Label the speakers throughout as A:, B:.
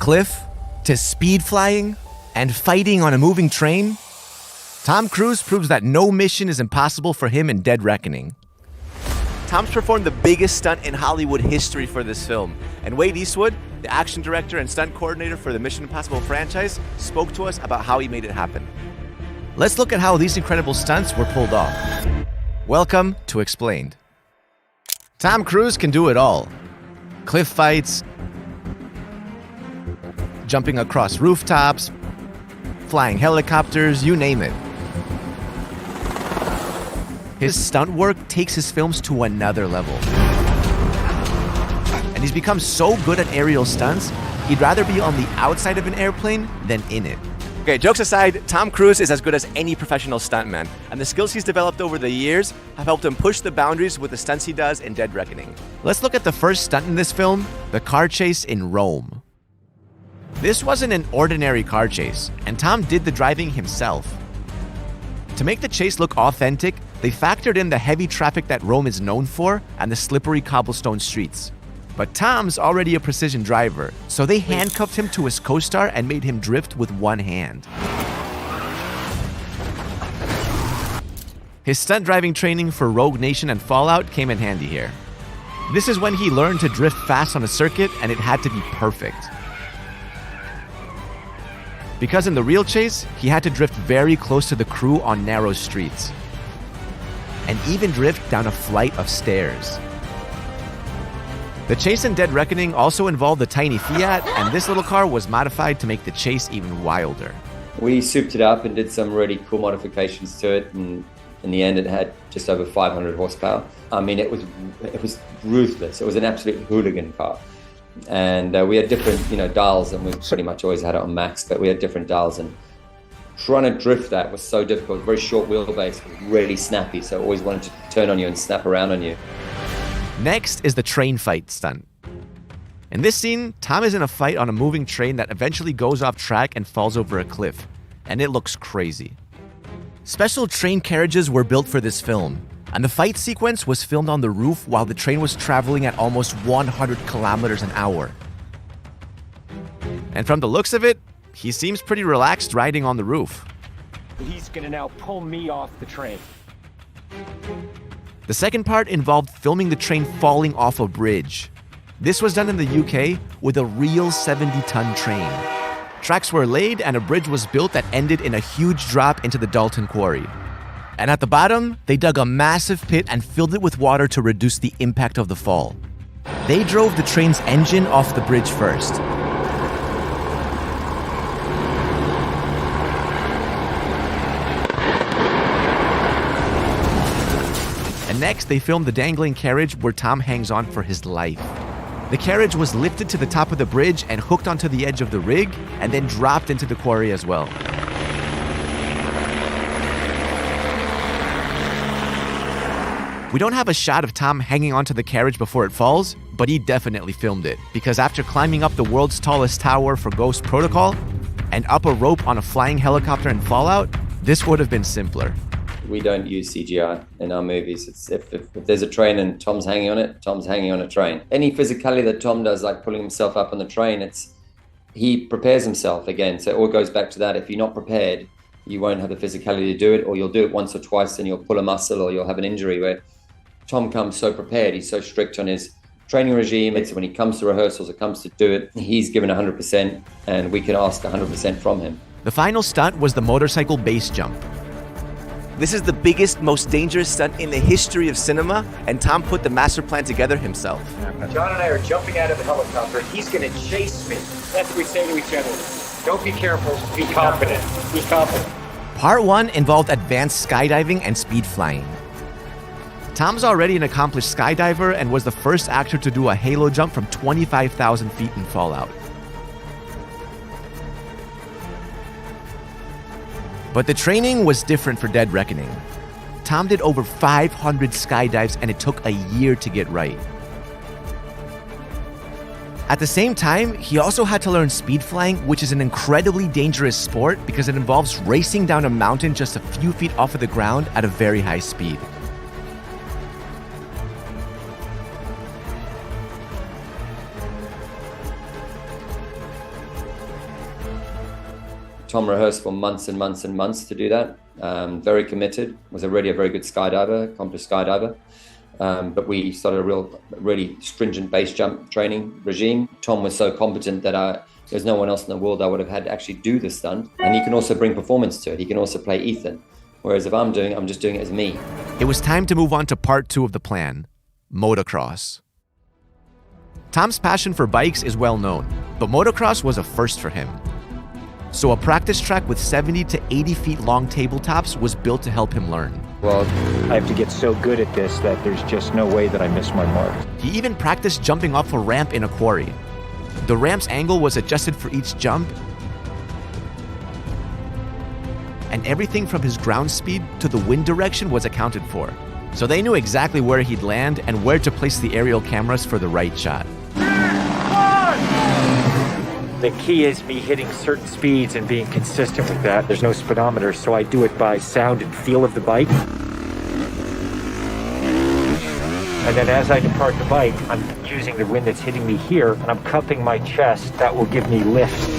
A: cliff, to speed flying, and fighting on a moving train, Tom Cruise proves that no mission is impossible for him in Dead Reckoning. Tom's performed the biggest stunt in Hollywood history for this film, and Wade Eastwood, the action director and stunt coordinator for the Mission Impossible franchise, spoke to us about how he made it happen. Let's look at how these incredible stunts were pulled off. Welcome to Explained. Tom Cruise can do it all. Cliff fights, jumping across rooftops, flying helicopters, you name it. His stunt work takes his films to another level. And he's become so good at aerial stunts, he'd rather be on the outside of an airplane than in it. Okay, jokes aside, Tom Cruise is as good as any professional stuntman, and the skills he's developed over the years have helped him push the boundaries with the stunts he does in Dead Reckoning. Let's look at the first stunt in this film, the car chase in Rome. This wasn't an ordinary car chase, and Tom did the driving himself. To make the chase look authentic, they factored in the heavy traffic that Rome is known for and the slippery cobblestone streets. But Tom's already a precision driver, so they handcuffed him to his co-star and made him drift with one hand. His stunt driving training for Rogue Nation and Fallout came in handy here. This is when he learned to drift fast on a circuit, and it had to be perfect. Because in the real chase, he had to drift very close to the crew on narrow streets, and even drift down a flight of stairs. The chase in Dead Reckoning also involved the tiny Fiat, and this little car was modified to make the chase even wilder.
B: We souped it up and did some really cool modifications to it, and in the end it had just over 500 horsepower. I mean, it was ruthless. It was an absolute hooligan car. And we had different, dials, and we pretty much always had it on max, but we had different dials, and trying to drift that was so difficult. Very short wheelbase, really snappy, so it always wanted to turn on you and snap around on you.
A: Next is the train fight stunt. In this scene, Tom is in a fight on a moving train that eventually goes off track and falls over a cliff, and it looks crazy. Special train carriages were built for this film, and the fight sequence was filmed on the roof while the train was traveling at almost 100 kilometers an hour. And from the looks of it, he seems pretty relaxed riding on the roof.
C: He's gonna now pull me off the train.
A: The second part involved filming the train falling off a bridge. This was done in the UK with a real 70-ton train. Tracks were laid and a bridge was built that ended in a huge drop into the Dalton Quarry. And at the bottom, they dug a massive pit and filled it with water to reduce the impact of the fall. They drove the train's engine off the bridge first. And next, they filmed the dangling carriage where Tom hangs on for his life. The carriage was lifted to the top of the bridge and hooked onto the edge of the rig, and then dropped into the quarry as well. We don't have a shot of Tom hanging onto the carriage before it falls, but he definitely filmed it, because after climbing up the world's tallest tower for Ghost Protocol and up a rope on a flying helicopter in Fallout, this would have been simpler.
B: We don't use CGI in our movies. If there's a train and Tom's hanging on it, Tom's hanging on a train. Any physicality that Tom does, like pulling himself up on the train, he prepares himself again. So it all goes back to that. If you're not prepared, you won't have the physicality to do it, or you'll do it once or twice and you'll pull a muscle or you'll have an injury. Where Tom comes so prepared, he's so strict on his training regime. It's when he comes to rehearsals, it comes to do it, he's given 100%, and we can ask 100% from him.
A: The final stunt was the motorcycle base jump. This is the biggest, most dangerous stunt in the history of cinema, and Tom put the master plan together himself.
C: John and I are jumping out of the helicopter. He's gonna chase me. That's what we say to each other. Don't be careful, be confident. Be confident.
A: Part 1 involved advanced skydiving and speed flying. Tom's already an accomplished skydiver and was the first actor to do a halo jump from 25,000 feet in Fallout. But the training was different for Dead Reckoning. Tom did over 500 skydives, and it took a year to get right. At the same time, he also had to learn speed flying, which is an incredibly dangerous sport because it involves racing down a mountain just a few feet off of the ground at a very high speed.
B: Tom rehearsed for months and months and months to do that. Very committed, was already a very good skydiver, accomplished skydiver. But we started a really stringent base jump training regime. Tom was so competent that there's no one else in the world I would have had to actually do the stunt. And he can also bring performance to it. He can also play Ethan. Whereas if I'm just doing it as me.
A: It was time to move on to part 2 of the plan, motocross. Tom's passion for bikes is well known, but motocross was a first for him. So a practice track with 70 to 80 feet long tabletops was built to help him learn.
C: Well, I have to get so good at this that there's just no way that I miss my mark.
A: He even practiced jumping off a ramp in a quarry. The ramp's angle was adjusted for each jump, and everything from his ground speed to the wind direction was accounted for. So they knew exactly where he'd land and where to place the aerial cameras for the right shot.
C: The key is me hitting certain speeds and being consistent with that. There's no speedometer, so I do it by sound and feel of the bike. And then as I depart the bike, I'm using the wind that's hitting me here, and I'm cupping my chest. That will give me lift.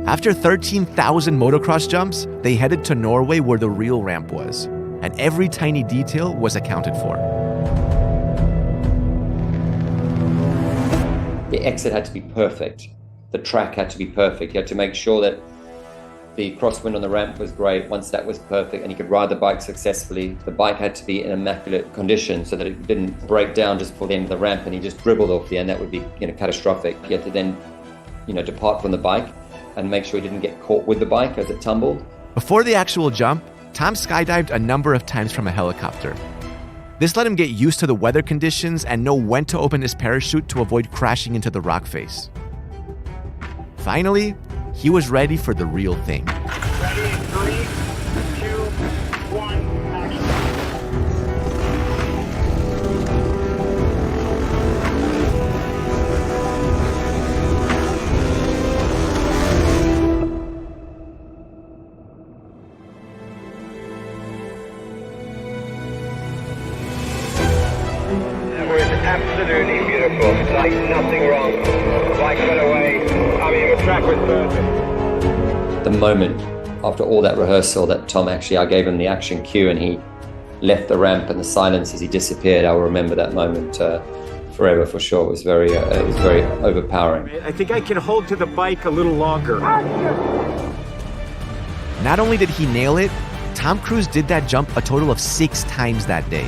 A: After 13,000 motocross jumps, they headed to Norway where the real ramp was, and every tiny detail was accounted for.
B: The exit had to be perfect. The track had to be perfect. You had to make sure that the crosswind on the ramp was great. Once that was perfect and you could ride the bike successfully, the bike had to be in immaculate condition so that it didn't break down just before the end of the ramp and he just dribbled off the end. That would be, catastrophic. You had to then, depart from the bike and make sure he didn't get caught with the bike as it tumbled.
A: Before the actual jump, Tom skydived a number of times from a helicopter. This let him get used to the weather conditions and know when to open his parachute to avoid crashing into the rock face. Finally, he was ready for the real thing.
C: Ready in 3, 2, 1, action.
D: That was absolutely beautiful. Like nothing wrong. Bike went away. The track was perfect.
B: The moment after all that rehearsal that Tom I gave him the action cue and he left the ramp and the silence as he disappeared, I'll remember that moment forever for sure. It was very overpowering.
C: I think I can hold to the bike a little longer.
A: Not only did he nail it, Tom Cruise did that jump a total of 6 times that day.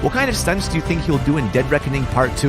A: What kind of stunts do you think he'll do in Dead Reckoning Part 2?